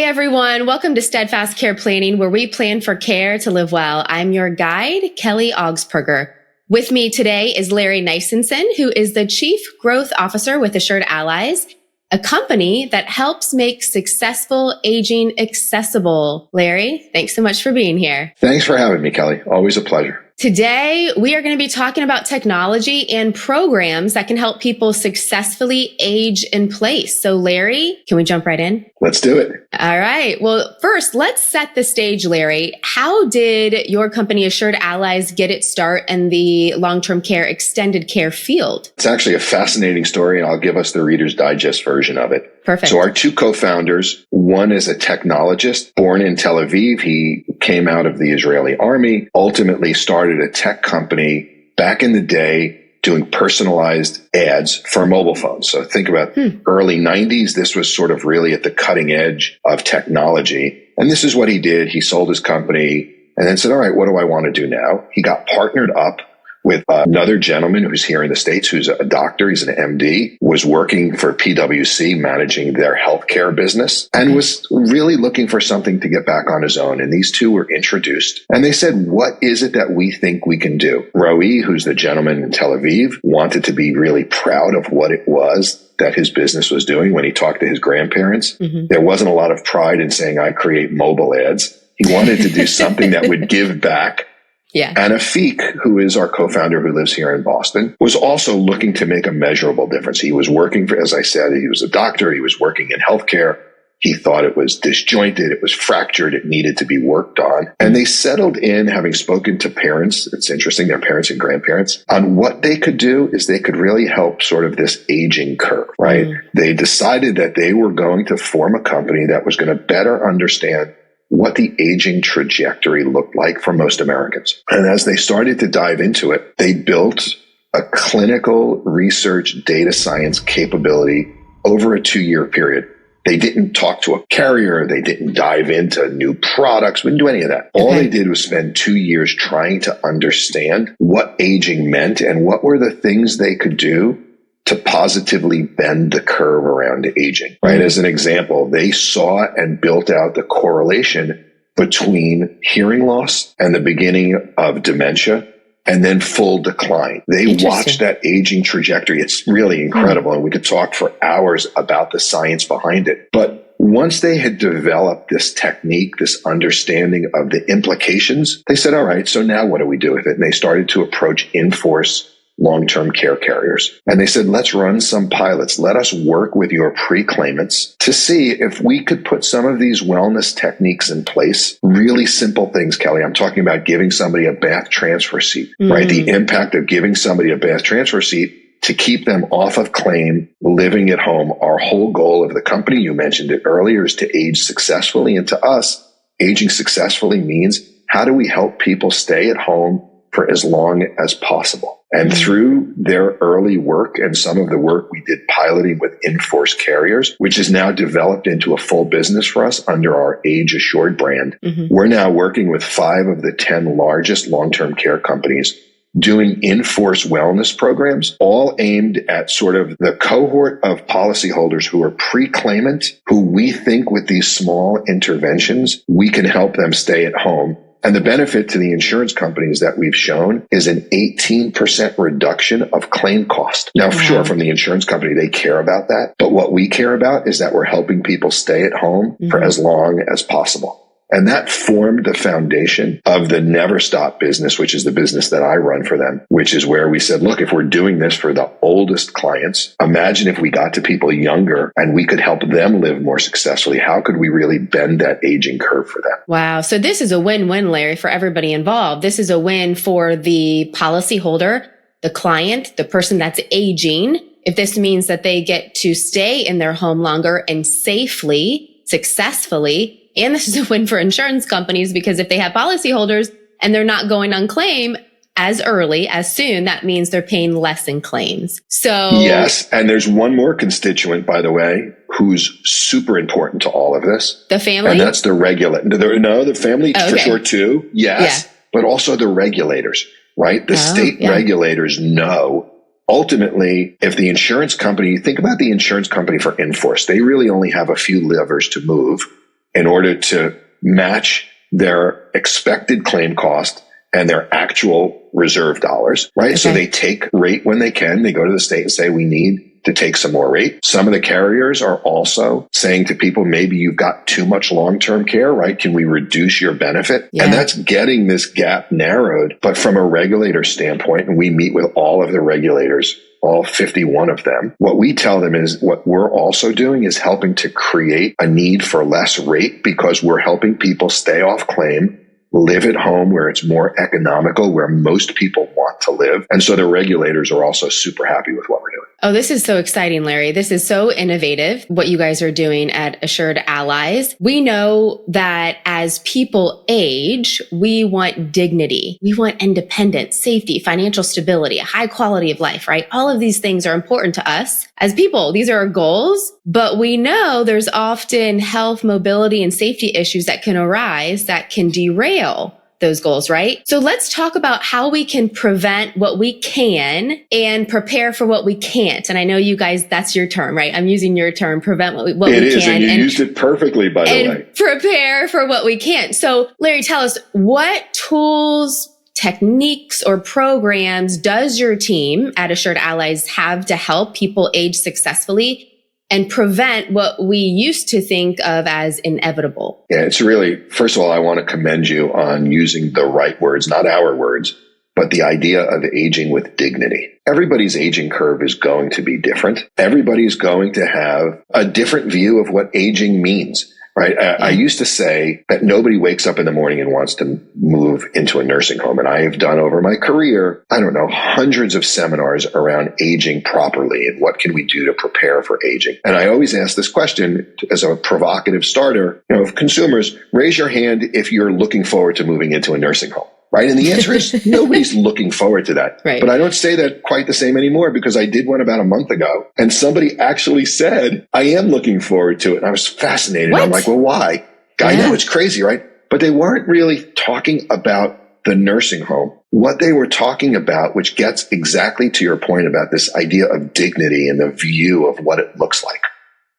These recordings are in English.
Hey everyone, welcome to Steadfast Care Planning, where we plan for care to live well. I'm your guide, Kelly Augspurger. With me today is Larry Nisenson, who is the Chief Growth Officer with Assured Allies, a company that helps make successful aging accessible. Larry, thanks so much for being here. Thanks for having me, Kelly. Always a pleasure. Today, we are going to be talking about technology and programs that can help people successfully age in place. So Larry, can we jump right in? Let's do it. All right. Well, first, let's set the stage, Larry. How did your company Assured Allies get its start in the long-term care, extended care field? It's actually a fascinating story, and I'll give us the Reader's Digest version of it. Perfect. So our two co-founders, one is a technologist born in Tel Aviv. He came out of the Israeli army, ultimately started a tech company back in the day doing personalized ads for mobile phones. So think about early 90s. This was sort of really at the cutting edge of technology. And this is what he did. He sold his company and then said, all right, what do I want to do now? He got partnered up with another gentleman who's here in the States, who's a doctor. He's an MD, was working for PwC, managing their healthcare business, and was really looking for something to get back on his own. And these two were introduced, and they said, what is it that we think we can do? Roe, who's the gentleman in Tel Aviv, wanted to be really proud of what it was that his business was doing. When he talked to his grandparents, there wasn't a lot of pride in saying, I create mobile ads. He wanted to do something that would give back. Yeah. And Afik, who is our co-founder who lives here in Boston, was also looking to make a measurable difference. He was working for, as I said, he was a doctor. He was working in healthcare. He thought it was disjointed. It was fractured. It needed to be worked on. And they settled in, having spoken to parents. It's interesting, their parents and grandparents, on what they could do is they could really help sort of this aging curve, right? They decided that they were going to form a company that was going to better understand what the aging trajectory looked like for most Americans. And as they started to dive into it, they built a clinical research data science capability over a 2-year period. They didn't talk to a carrier. They didn't dive into new products. We didn't do any of that. All they did was spend 2 years trying to understand what aging meant and what were the things they could do to positively bend the curve around aging, right? As an example, they saw and built out the correlation between hearing loss and the beginning of dementia and then full decline. They watched that aging trajectory. It's really incredible. And we could talk for hours about the science behind it. But once they had developed this technique, this understanding of the implications, they said, all right, so now what do we do with it? And they started to approach in-force long-term care carriers. And they said, let's run some pilots. Let us work with your pre-claimants to see if we could put some of these wellness techniques in place. Really simple things, Kelly. I'm talking about giving somebody a bath transfer seat, right? The impact of giving somebody a bath transfer seat to keep them off of claim, living at home. Our whole goal of the company, you mentioned it earlier, is to age successfully. And to us, aging successfully means how do we help people stay at home for as long as possible? And through their early work and some of the work we did piloting with in-force carriers, which is now developed into a full business for us under our Age Assured brand, we're now working with 5 of the 10 largest long-term care companies doing in-force wellness programs, all aimed at sort of the cohort of policyholders who are pre-claimant, who we think with these small interventions, we can help them stay at home. And the benefit to the insurance companies that we've shown is an 18% reduction of claim cost. Now, sure, from the insurance company, they care about that. But what we care about is that we're helping people stay at home for as long as possible. And that formed the foundation of the Never Stop business, which is the business that I run for them, which is where we said, look, if we're doing this for the oldest clients, imagine if we got to people younger and we could help them live more successfully. How could we really bend that aging curve for them? Wow. So this is a win-win, Larry, for everybody involved. This is a win for the policyholder, the client, the person that's aging. If this means that they get to stay in their home longer and safely, successfully. And this is a win for insurance companies because if they have policyholders and they're not going on claim as early, as soon, that means they're paying less in claims. So yes. And there's one more constituent, by the way, who's super important to all of this. The family? And that's the regulator. No, the family for sure too. Yes. Yeah. But also the regulators, right? The state regulators know ultimately, if the insurance company, think about the insurance company for in-force, they really only have a few levers to move. in order to match their expected claim cost and their actual reserve dollars, right? Okay. So they take rate when they can. They go to the state and say, we need to take some more rate. Some of the carriers are also saying to people, maybe you've got too much long-term care, right? Can we reduce your benefit? Yeah. And that's getting this gap narrowed. But from a regulator standpoint, and we meet with all of the regulators, all 51 of them, what we tell them is what we're also doing is helping to create a need for less rate because we're helping people stay off claim, live at home where it's more economical, where most people want to live. And so the regulators are also super happy with what we're doing. Oh, this is so exciting, Larry. This is so innovative, what you guys are doing at Assured Allies. We know that as people age, we want dignity. We want independence, safety, financial stability, a high quality of life, right? All of these things are important to us as people. These are our goals, but we know there's often health, mobility, and safety issues that can arise that can derail those goals, right? So let's talk about how we can prevent what we can and prepare for what we can't. And I know you guys, that's your term, right? I'm using your term, prevent what we can. It is, and you used it perfectly, by the way. Prepare for what we can't. So Larry, tell us, what tools, techniques, or programs does your team at Assured Allies have to help people age successfully and prevent what we used to think of as inevitable? Yeah, it's really, first of all, I want to commend you on using the right words, not our words, but the idea of aging with dignity. Everybody's aging curve is going to be different. Everybody's going to have a different view of what aging means. Right. I used to say that nobody wakes up in the morning and wants to move into a nursing home. And I have done over my career, hundreds of seminars around aging properly and what can we do to prepare for aging. And I always ask this question as a provocative starter, of consumers, raise your hand if you're looking forward to moving into a nursing home. Right. And the answer is nobody's looking forward to that. Right. But I don't say that quite the same anymore because I did one about a month ago and somebody actually said, I am looking forward to it. And I was fascinated. I'm like, well, why? I know it's crazy, right? But they weren't really talking about the nursing home. What they were talking about, which gets exactly to your point about this idea of dignity and the view of what it looks like.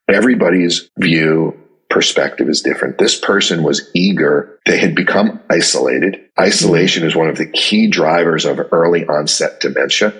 Everybody's view, perspective is different. This person was eager. They had become isolated. Isolation is one of the key drivers of early onset dementia,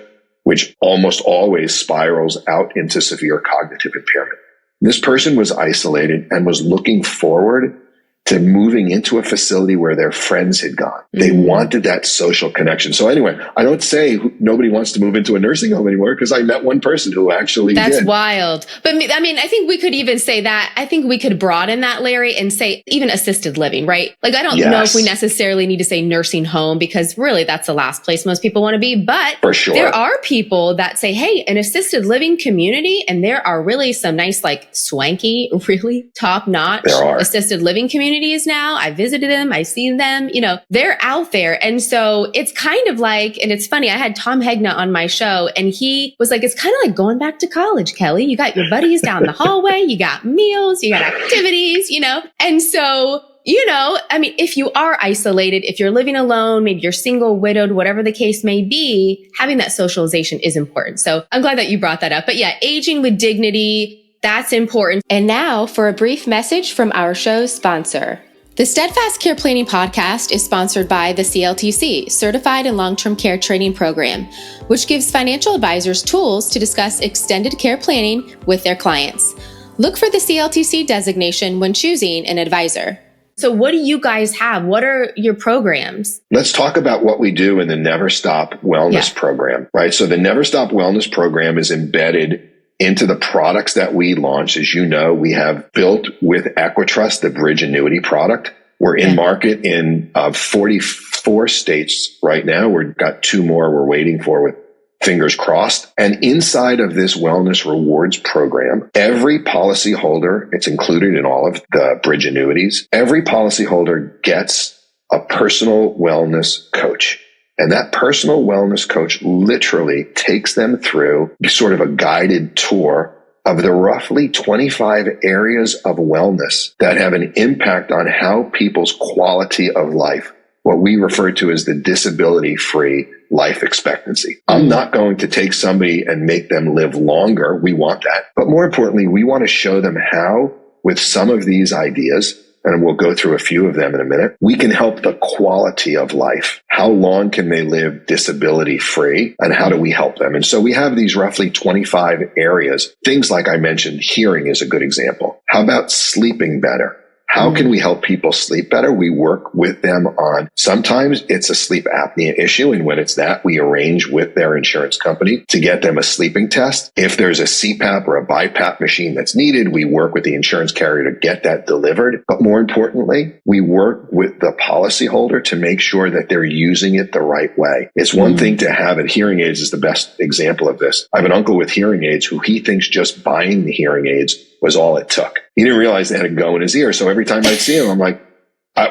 which almost always spirals out into severe cognitive impairment. This person was isolated and was looking forward to moving into a facility where their friends had gone. They wanted that social connection. So anyway, I don't say nobody wants to move into a nursing home anymore because I met one person who actually That's did. wild. But I mean, I think we could even say that. I think we could broaden that, Larry, and say even assisted living, right? Like, I don't know if we necessarily need to say nursing home because really that's the last place most people want to be. But for sure, there are people that say, hey, an assisted living community, and there are really some nice, like swanky, really top notch assisted living communities now. I visited them. I seen them, they're out there. And so it's kind of like, and it's funny, I had Tom Hegna on my show and he was like, it's kind of like going back to college, Kelly. You got your buddies down the hallway, you got meals, you got activities, And so, I mean, if you are isolated, if you're living alone, maybe you're single, widowed, whatever the case may be, having that socialization is important. So I'm glad that you brought that up. But yeah, aging with dignity, that's important. And now for a brief message from our show's sponsor. The Steadfast Care Planning Podcast is sponsored by the CLTC, Certified in Long-Term Care Training Program, which gives financial advisors tools to discuss extended care planning with their clients. Look for the CLTC designation when choosing an advisor. So what do you guys have? What are your programs? Let's talk about what we do in the Never Stop Wellness Program, right? So the Never Stop Wellness Program is embedded into the products that we launch. As you know, we have built with Equitrust, the bridge annuity product. We're in market in 44 states right now. We've got 2 more we're waiting for with fingers crossed. And inside of this wellness rewards program, every policyholder, it's included in all of the bridge annuities, every policyholder gets a personal wellness coach. And that personal wellness coach literally takes them through sort of a guided tour of the roughly 25 areas of wellness that have an impact on how people's quality of life, what we refer to as the disability-free life expectancy. I'm not going to take somebody and make them live longer. We want that. But more importantly, we want to show them how, with some of these ideas, and we'll go through a few of them in a minute, we can help the quality of life. How long can they live disability free, and how do we help them? And so we have these roughly 25 areas. Things like I mentioned, hearing is a good example. How about sleeping better? How can we help people sleep better? We work with them on, sometimes it's a sleep apnea issue. And when it's that, we arrange with their insurance company to get them a sleeping test. If there's a CPAP or a BiPAP machine that's needed, we work with the insurance carrier to get that delivered. But more importantly, we work with the policyholder to make sure that they're using it the right way. It's one thing to have it. Hearing aids is the best example of this. I have an uncle with hearing aids who he thinks just buying the hearing aids was all it took. He didn't realize they had to go in his ear. So every time I'd see him, I'm like,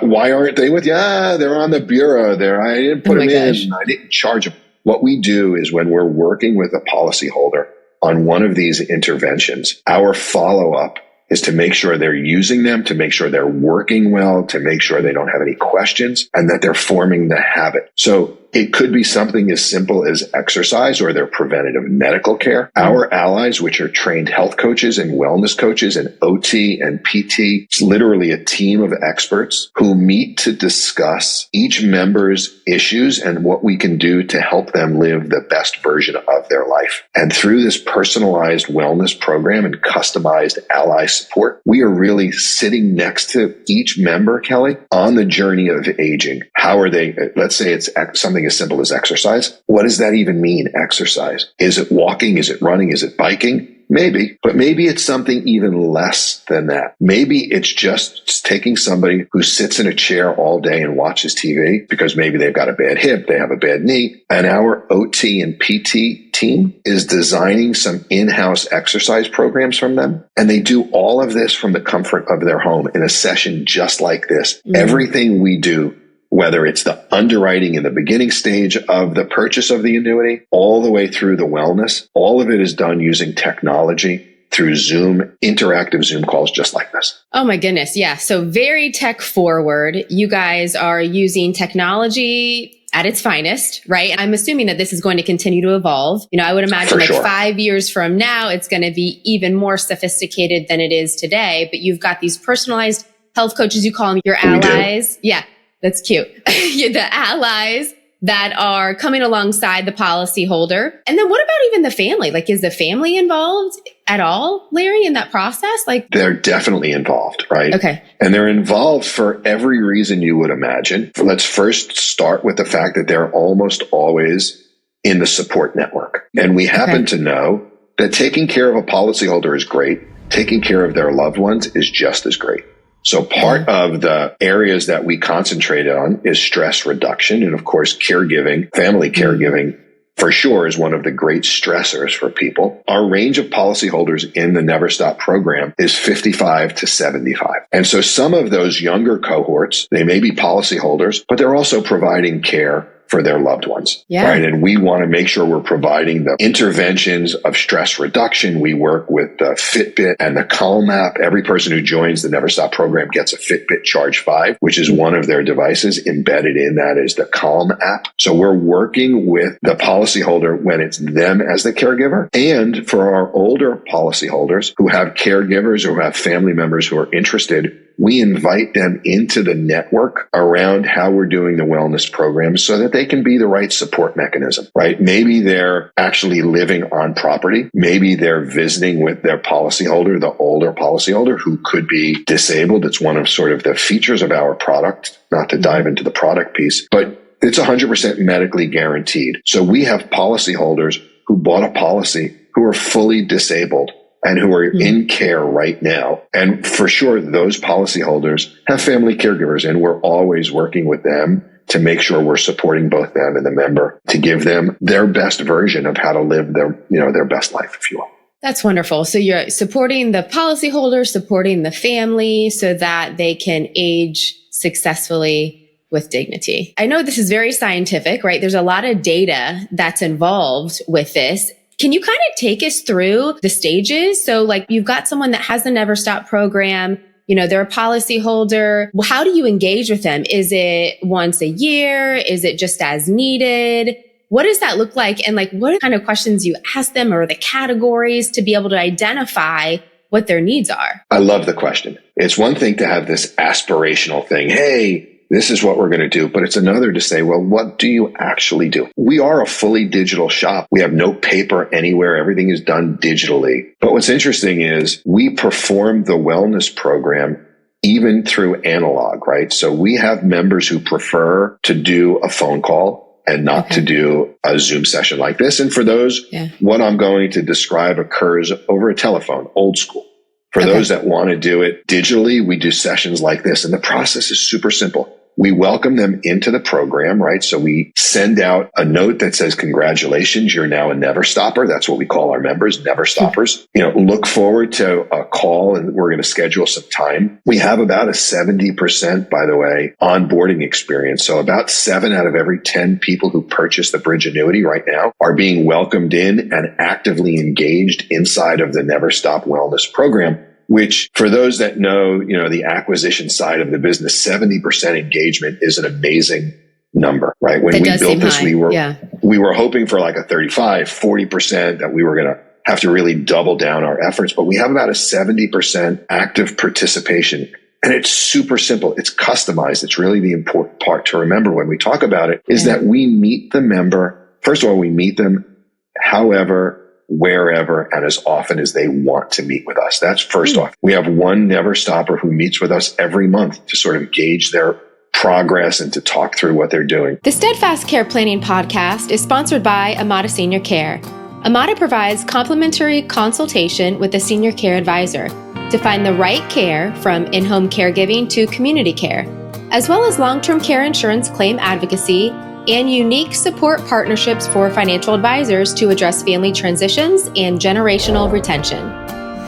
why aren't they with you? They're on the bureau there. I didn't put them in. I didn't charge them. What we do is when we're working with a policyholder on one of these interventions, our follow-up is to make sure they're using them, to make sure they're working well, to make sure they don't have any questions, and that they're forming the habit. So it could be something as simple as exercise or their preventative medical care. Our allies, which are trained health coaches and wellness coaches and OT and PT, it's literally a team of experts who meet to discuss each member's issues and what we can do to help them live the best version of their life. And through this personalized wellness program and customized ally support, we are really sitting next to each member, Kelly, on the journey of aging. How are they? Let's say it's something as simple as exercise. What does that even mean, exercise? Is it walking? Is it running? Is it biking? Maybe, but maybe it's something even less than that. Maybe it's just taking somebody who sits in a chair all day and watches TV because maybe they've got a bad hip, they have a bad knee, and our OT and PT team is designing some in-house exercise programs from them. And they do all of this from the comfort of their home in a session just like this. Everything we do, whether it's the underwriting in the beginning stage of the purchase of the annuity, all the way through the wellness, all of it is done using technology through Zoom, interactive Zoom calls just like this. Oh my goodness. Yeah. So very tech forward. You guys are using technology at its finest, right? I'm assuming that this is going to continue to evolve. You know, I would imagine like 5 years from now, it's going to be even more sophisticated than it is today. But you've got these personalized health coaches, you call them your allies. Yeah. That's cute. The allies that are coming alongside the policyholder. And then what about even the family? Like, is the family involved at all, Larry, in that process? Like, they're definitely involved, right? Okay. And they're involved for every reason you would imagine. Let's first start with the fact that they're almost always in the support network. And we happen to know that taking care of a policyholder is great. Taking care of their loved ones is just as great. So part of the areas that we concentrate on is stress reduction. And of course, caregiving, family caregiving for sure is one of the great stressors for people. Our range of policyholders in the Never Stop program is 55 to 75. And so some of those younger cohorts, they may be policyholders, but they're also providing care for their loved ones, right? And we want to make sure we're providing the interventions of stress reduction. We work with the Fitbit and the Calm app. Every person who joins the Never Stop program gets a Fitbit Charge 5, which is one of their devices. Embedded in that is the Calm app. So we're working with the policyholder when it's them as the caregiver. And for our older policyholders who have caregivers or who have family members who are interested, we invite them into the network around how we're doing the wellness program so that they can be the right support mechanism, right? Maybe they're actually living on property. Maybe they're visiting with their policyholder, the older policyholder who could be disabled. It's one of sort of the features of our product, not to dive into the product piece, but it's 100% medically guaranteed. So we have policyholders who bought a policy who are fully disabled and who are in care right now. And for sure, those policyholders have family caregivers, and we're always working with them to make sure we're supporting both them and the member to give them their best version of how to live their best life, if you will. That's wonderful. So you're supporting the policyholder, supporting the family so that they can age successfully with dignity. I know this is very scientific, right? There's a lot of data that's involved with this. Can you kind of take us through the stages? So like you've got someone that has the Never Stop program, you know, they're a policyholder. Well, how do you engage with them? Is it once a year? Is it just as needed? What does that look like? And like, what kind of questions you ask them or the categories to be able to identify what their needs are? I love the question. It's one thing to have this aspirational thing. Hey, this is what we're going to do. But it's another to say, well, what do you actually do? We are a fully digital shop. We have no paper anywhere. Everything is done digitally. But what's interesting is we perform the wellness program even through analog, right? So we have members who prefer to do a phone call and not to do a Zoom session like this. And for those, what I'm going to describe occurs over a telephone, old school. For those that want to do it digitally, we do sessions like this. And the process is super simple. We welcome them into the program, right? So we send out a note that says, congratulations, you're now a never stopper. That's what we call our members, never stoppers. Look forward to a call and we're going to schedule some time. We have about a 70%, by the way, onboarding experience. So about 7 out of every 10 people who purchase the Bridge annuity right now are being welcomed in and actively engaged inside of the Never Stop Wellness program, which for those that know, the acquisition side of the business, 70% engagement is an amazing number, right? When we built this, we were hoping for like a 35, 40% that we were going to have to really double down our efforts, but we have about a 70% active participation. And it's super simple. It's customized. It's really the important part to remember when we talk about it is that we meet the member. First of all, we meet them however, wherever, and as often as they want to meet with us. That's first off. We have one never stopper who meets with us every month to sort of gauge their progress and to talk through what they're doing. The Steadfast Care Planning Podcast is sponsored by Amada Senior Care. Amada provides complimentary consultation with a senior care advisor to find the right care from in-home caregiving to community care, as well as long-term care insurance claim advocacy and unique support partnerships for financial advisors to address family transitions and generational retention.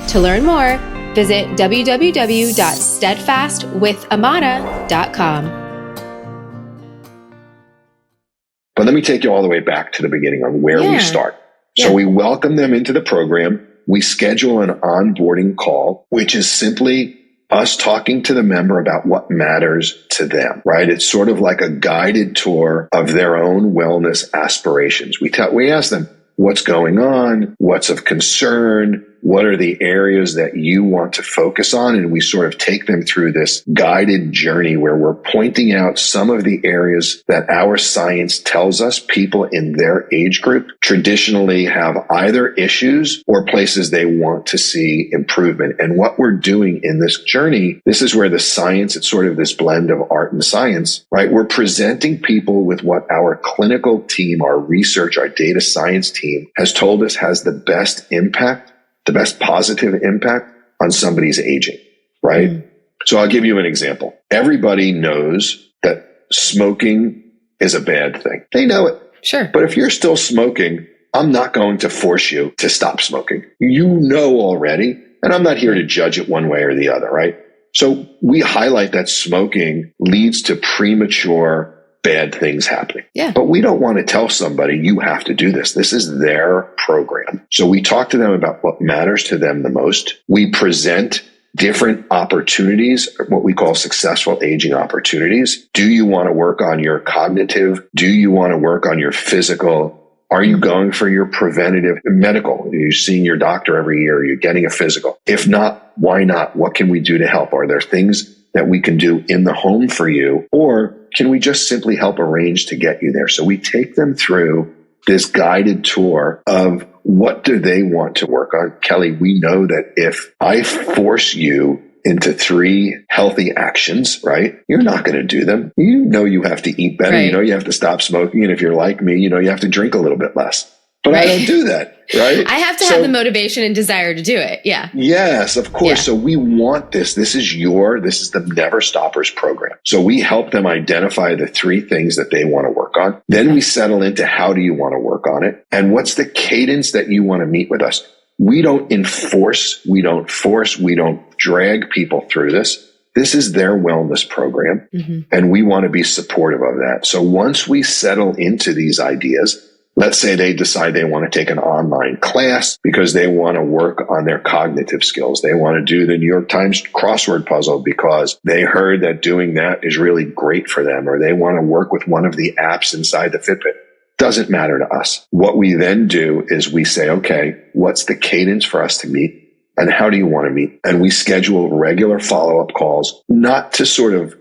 To learn more, visit www.steadfastwithamada.com. But let me take you all the way back to the beginning on where we start. So we welcome them into the program. We schedule an onboarding call, which is simply us talking to the member about what matters to them, right? It's sort of like a guided tour of their own wellness aspirations. We ask them, what's going on? What's of concern? What are the areas that you want to focus on? And we sort of take them through this guided journey where we're pointing out some of the areas that our science tells us people in their age group traditionally have either issues or places they want to see improvement. And what we're doing in this journey, this is where the science, it's sort of this blend of art and science, right? We're presenting people with what our clinical team, our research, our data science team has told us has the best impact, the best positive impact on somebody's aging, right? So I'll give you an example. Everybody knows that smoking is a bad thing. They know it. Sure. But if you're still smoking, I'm not going to force you to stop smoking. You know already, and I'm not here to judge it one way or the other, right? So we highlight that smoking leads to premature bad things happening. Yeah. But we don't want to tell somebody you have to do this. This is their program. So we talk to them about what matters to them the most. We present different opportunities, what we call successful aging opportunities. Do you want to work on your cognitive? Do you want to work on your physical? Are you going for your preventative medical? Are you seeing your doctor every year? Are you getting a physical? If not, why not? What can we do to help? Are there things that we can do in the home for you? Or can we just simply help arrange to get you there? So we take them through this guided tour of what do they want to work on. Kelly, we know that if I force you into 3 healthy actions, right, you're not going to do them. You know you have to eat better. Right. You know you have to stop smoking. And if you're like me, you know you have to drink a little bit less. But Right. I don't do that, right? I have to have the motivation and desire to do it. Yeah. Yes, of course. Yeah. So we want this. This is the Never Stoppers program. So we help them identify the 3 things that they want to work on. Then we settle into how do you want to work on it? And what's the cadence that you want to meet with us? We don't enforce, we don't force, we don't drag people through this. This is their wellness program. And we want to be supportive of that. So once we settle into these ideas, let's say they decide they want to take an online class because they want to work on their cognitive skills. They want to do the New York Times crossword puzzle because they heard that doing that is really great for them, or they want to work with one of the apps inside the Fitbit. Doesn't matter to us. What we then do is we say, okay, what's the cadence for us to meet? and how do you want to meet? And we schedule regular follow-up calls, not to sort of,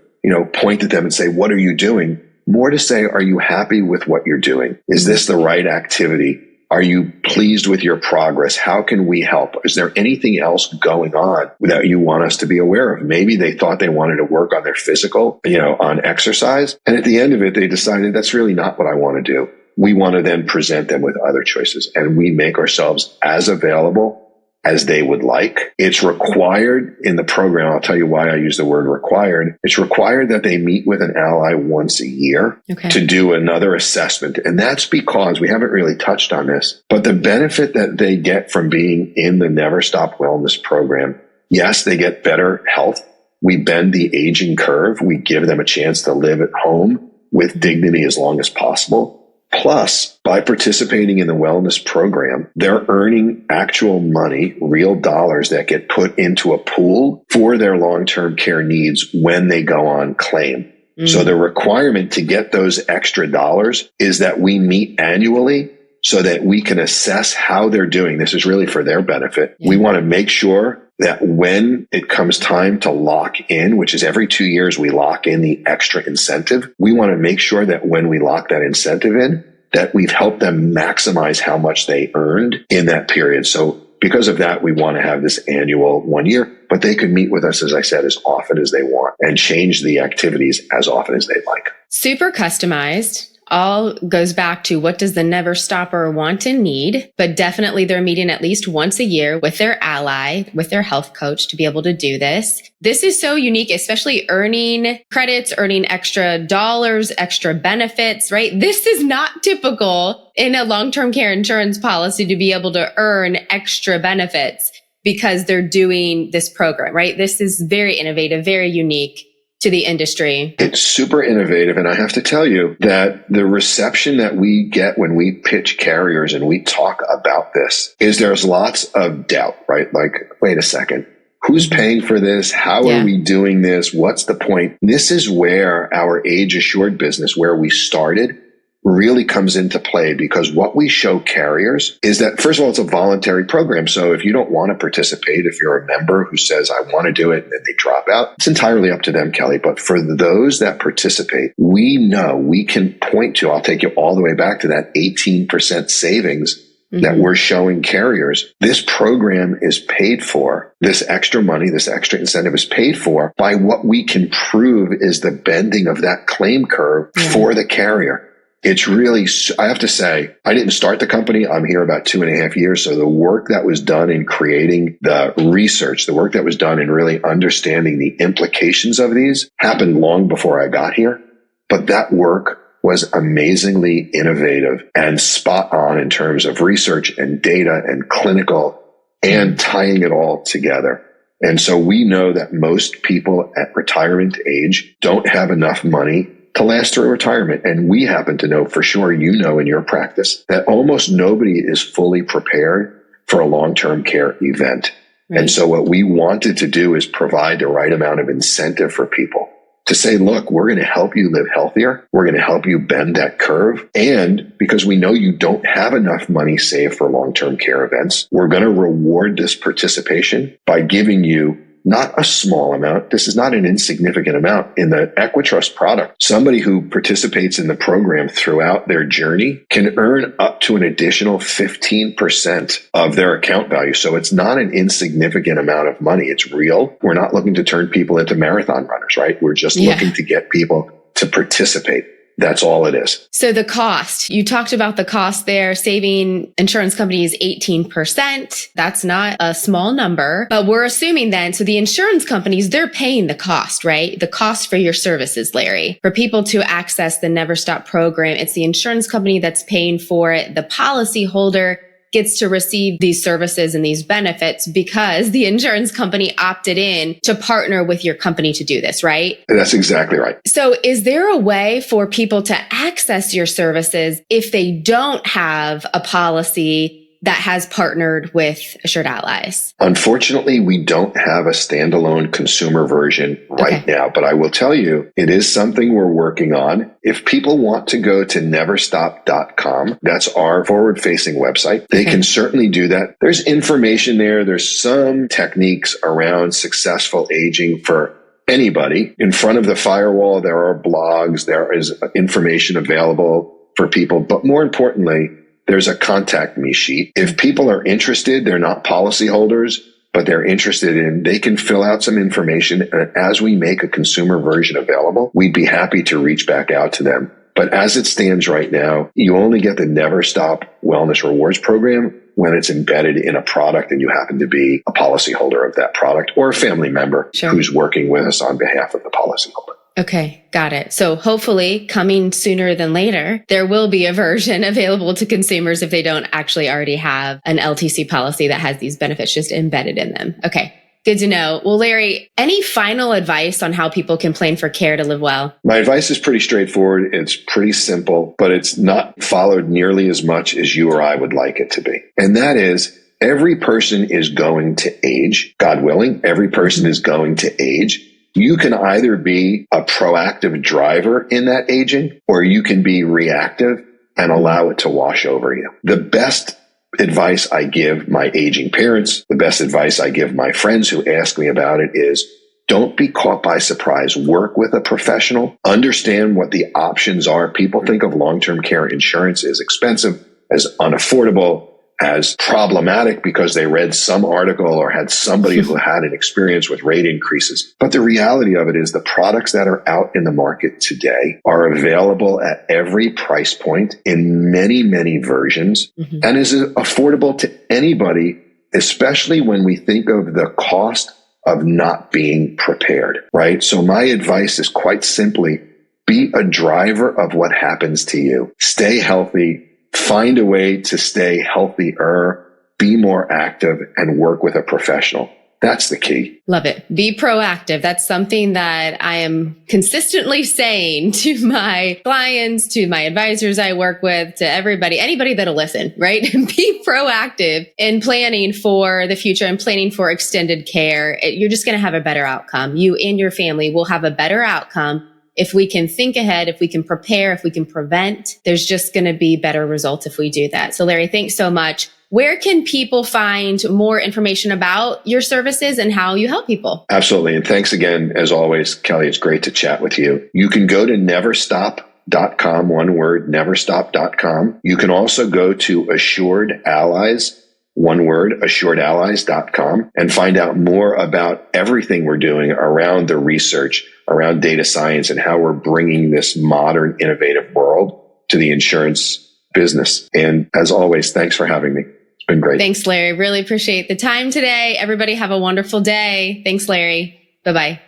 point at them and say, what are you doing? More to say, are you happy with what you're doing? Is this the right activity? Are you pleased with your progress? How can we help? Is there anything else going on that you want us to be aware of? Maybe they thought they wanted to work on their physical, on exercise. And at the end of it, they decided that's really not what I want to do. We want to then present them with other choices, and we make ourselves as available as they would like. It's required in the program. I'll tell you why I use the word required. It's required that they meet with an ally once a year to do another assessment. And that's because we haven't really touched on this, but the benefit that they get from being in the Never Stop Wellness program, yes, they get better health. We bend the aging curve. We give them a chance to live at home with dignity as long as possible. Plus, by participating in the wellness program, they're earning actual money, real dollars that get put into a pool for their long-term care needs when they go on claim. So the requirement to get those extra dollars is that we meet annually so that we can assess how they're doing. This is really for their benefit. We want to make sure that when it comes time to lock in, which is every 2 years, we lock in the extra incentive. We want to make sure that when we lock that incentive in, that we've helped them maximize how much they earned in that period. So because of that, we want to have this annual 1 year, but they can meet with us, as I said, as often as they want and change the activities as often as they'd like. Super customized. All goes back to what does the Never Stopper want and need, but definitely they're meeting at least once a year with their ally, with their health coach to be able to do this. This is so unique, especially earning credits, earning extra dollars, extra benefits, right? This is not typical in a long-term care insurance policy to be able to earn extra benefits because they're doing this program, right? This is very innovative, very unique to the industry. It's super innovative. And I have to tell you that the reception that we get when we pitch carriers and we talk about this is there's lots of doubt, right? Like, wait a second, who's paying for this? How are we doing this? What's the point? This is where our age assured business, where we started, really comes into play, because what we show carriers is that, first of all, it's a voluntary program. So if you don't want to participate, if you're a member who says, I want to do it, and then they drop out, it's entirely up to them, Kelly. But for those that participate, we know we can point to, I'll take you all the way back to that 18% savings that we're showing carriers. This program is paid for. This extra money, this extra incentive is paid for by what we can prove is the bending of that claim curve for the carrier. It's really, I have to say, I didn't start the company. I'm here about 2.5 years. So the work that was done in creating the research, the work that was done in really understanding the implications of these happened long before I got here. But that work was amazingly innovative and spot on in terms of research and data and clinical and tying it all together. And so we know that most people at retirement age don't have enough money to last through retirement. And we happen to know for sure, in your practice, that almost nobody is fully prepared for a long-term care event. Right. And so what we wanted to do is provide the right amount of incentive for people to say, look, we're going to help you live healthier. We're going to help you bend that curve. And because we know you don't have enough money saved for long-term care events, we're going to reward this participation by giving you not a small amount. This is not an insignificant amount. In the Equitrust product, somebody who participates in the program throughout their journey can earn up to an additional 15% of their account value. So it's not an insignificant amount of money. It's real. We're not looking to turn people into marathon runners, right? We're just looking to get people to participate. That's all it is. So the cost, you talked about the cost there, saving insurance companies 18%. That's not a small number, but we're assuming then, so the insurance companies, they're paying the cost, right? The cost for your services, Larry. For people to access the Never Stop program, it's the insurance company that's paying for it. The policyholder gets to receive these services and these benefits because the insurance company opted in to partner with your company to do this, right? That's exactly right. So is there a way for people to access your services if they don't have a policy that has partnered with Assured Allies? Unfortunately, we don't have a standalone consumer version right now, but I will tell you, it is something we're working on. If people want to go to neverstop.com, that's our forward-facing website, they can certainly do that. There's information there. There's some techniques around successful aging for anybody. In front of the firewall, there are blogs, there is information available for people, but more importantly, there's a contact me sheet. If people are interested, they're not policyholders, but they're interested in, they can fill out some information. And as we make a consumer version available, we'd be happy to reach back out to them. But as it stands right now, you only get the Never Stop Wellness Rewards program when it's embedded in a product and you happen to be a policyholder of that product or a family member who's working with us on behalf of the policyholder. Okay, got it. So hopefully coming sooner than later, there will be a version available to consumers if they don't actually already have an LTC policy that has these benefits just embedded in them. Okay, good to know. Well, Larry, any final advice on how people can plan for care to live well? My advice is pretty straightforward. It's pretty simple, but it's not followed nearly as much as you or I would like it to be. And that is, every person is going to age. God willing, every person is going to age. You can either be a proactive driver in that aging, or you can be reactive and allow it to wash over you. The best advice I give my aging parents, the best advice I give my friends who ask me about it is, don't be caught by surprise. Work with a professional. Understand what the options are. People think of long-term care insurance as expensive, as unaffordable, as problematic because they read some article or had somebody who had an experience with rate increases. But the reality of it is the products that are out in the market today are available at every price point in many, many versions and is affordable to anybody, especially when we think of the cost of not being prepared, right? So my advice is quite simply, be a driver of what happens to you. Stay healthy. Find a way to stay healthier, be more active, and work with a professional. That's the key. Love it. Be proactive. That's something that I am consistently saying to my clients, to my advisors I work with, to everybody, anybody that'll listen, right? Be proactive in planning for the future and planning for extended care. You're just going to have a better outcome. You and your family will have a better outcome. If we can think ahead, if we can prepare, if we can prevent, there's just going to be better results if we do that. So Larry, thanks so much. Where can people find more information about your services and how you help people? Absolutely. And thanks again, as always, Kelly. It's great to chat with you. You can go to neverstop.com, one word, neverstop.com. You can also go to Assured Allies, one word, assuredallies.com, and find out more about everything we're doing around the research, around data science, and how we're bringing this modern, innovative world to the insurance business. And as always, thanks for having me. It's been great. Thanks, Larry. Really appreciate the time today. Everybody have a wonderful day. Thanks, Larry. Bye-bye.